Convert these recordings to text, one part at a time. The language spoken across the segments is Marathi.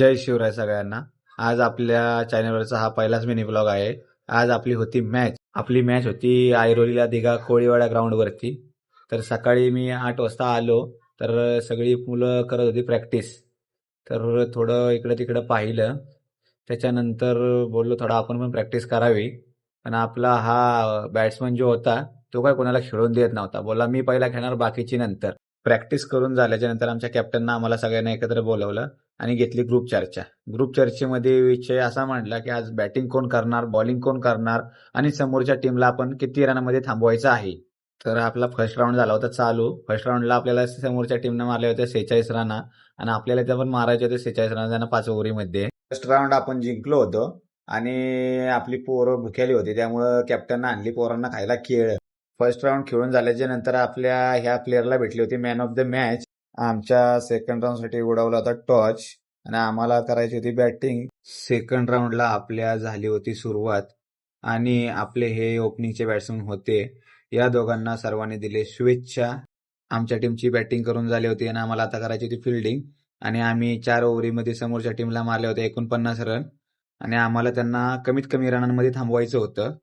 जय शिवराय सगळ्यांना. आज आपल्या चॅनलवरचा हा पहिलाच मिनी ब्लॉग आहे. आज आपली होती मॅच. आपली मॅच होती ऐरोलीला दिघा कोळीवाडा ग्राउंडवरती. तर सकाळी मी 8 वाजता आलो. तर सगळी मुलं करत होती प्रॅक्टिस. तर थोडं इकडं तिकडं पाहिलं. त्याच्यानंतर बोललो थोडा आपण पण प्रॅक्टिस करावी. पण आपला हा बॅट्समन जो होता तो काय कोणाला खेळून देत नव्हता. बोला मी पहिला खेळणार बाकीची नंतर. प्रॅक्टिस करून झाल्याच्या नंतर आमच्या कॅप्टननं आम्हाला सगळ्यांना एकत्र बोलवलं आणि घेतली ग्रुप चर्चा. ग्रुप चर्चेमध्ये विषय असा मांडला की आज बॅटिंग कोण करणार, बॉलिंग कोण करणार आणि समोरच्या टीमला आपण किती रनामध्ये थांबवायचं आहे. तर आपला फर्स्ट राऊंड झाला होता चालू. फर्स्ट राऊंडला आपल्याला समोरच्या टीमनं मारले होते 46 रना आणि आपल्याला त्या पण मारायचे होते 46 रन त्यांना 5 ओव्हरीमध्ये. फर्स्ट राऊंड आपण जिंकलो होतो आणि आपली पोरं भुकेली होती त्यामुळं कॅप्टननं आणली पोरांना खायला केळ. फर्स्ट राऊंड खेळून झाल्याच्या नंतर आपल्या ह्या प्लेअरला भेटली होती मॅन ऑफ द मॅच. आमच्या सेकंड राऊंडसाठी उडवला होता टॉर्च आणि आम्हाला करायची होती बॅटिंग. सेकंड राऊंडला आपल्या झाली होती सुरुवात आणि आपले हे ओपनिंगचे बॅट्समन होते. या दोघांना सर्वांनी दिले शुभेच्छा. आमच्या टीमची बॅटिंग करून झाली होती आणि आम्हाला आता करायची होती फिल्डिंग आणि आम्ही 4 ओव्हरीमध्ये समोरच्या टीमला मारले होते 49 रन आणि आम्हाला त्यांना कमीत कमी रनांमध्ये थांबवायचं होतं.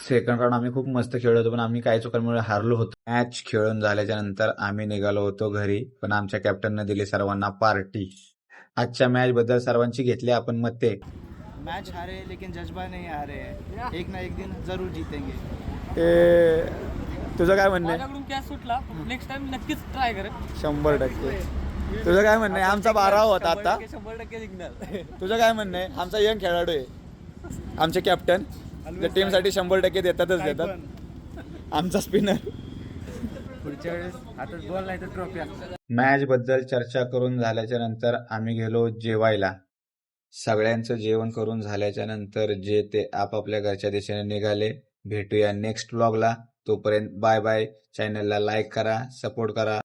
सेकंड राऊंड आम्ही खूप मस्त खेळलो होतो पण आम्ही काही चुकांमुळे हारलो होतो. मॅच खेळून झाल्याच्या नंतर आम्ही निघालो होतो घरी पण आमच्या कॅप्टनने दिली सर्वांना पार्टी. आजच्या मॅच बद्दल सर्वांची घेतली आपण मते. मैच हारे लेकिन जज्बा नहीं हारे है. एक ना एक दिन जरूर जीतेंगे. तुझं काय म्हणणं आहे? माझ्याकडून कॅच सुटला नेक्स्ट टाइम नक्कीच ट्राय करेन. 100%. तुझं काय म्हणणं आहे? आमचा 12 होता आता. 100% जिंकणार. तुझं काय म्हणणं आहे? आमचा यंग खेळाडू आहे आमचे कॅप्टन. टीमसाठी 100% देतातच देतात. आमचा स्पिनर. पुढच्या वेळेस हातात बॉल नाही तर ट्रॉफी असतात. मॅच बद्दल चर्चा करून झाल्याच्या नंतर आम्ही गेलो जेवायला. सगळ्यांचं जेवण करून झाल्याच्या नंतर जे ते आपापल्या घरच्या दिशेने निघाले. भेटूया नेक्स्ट व्लॉगला. तोपर्यंत बाय बाय. चॅनलला लाईक करा, सपोर्ट करा.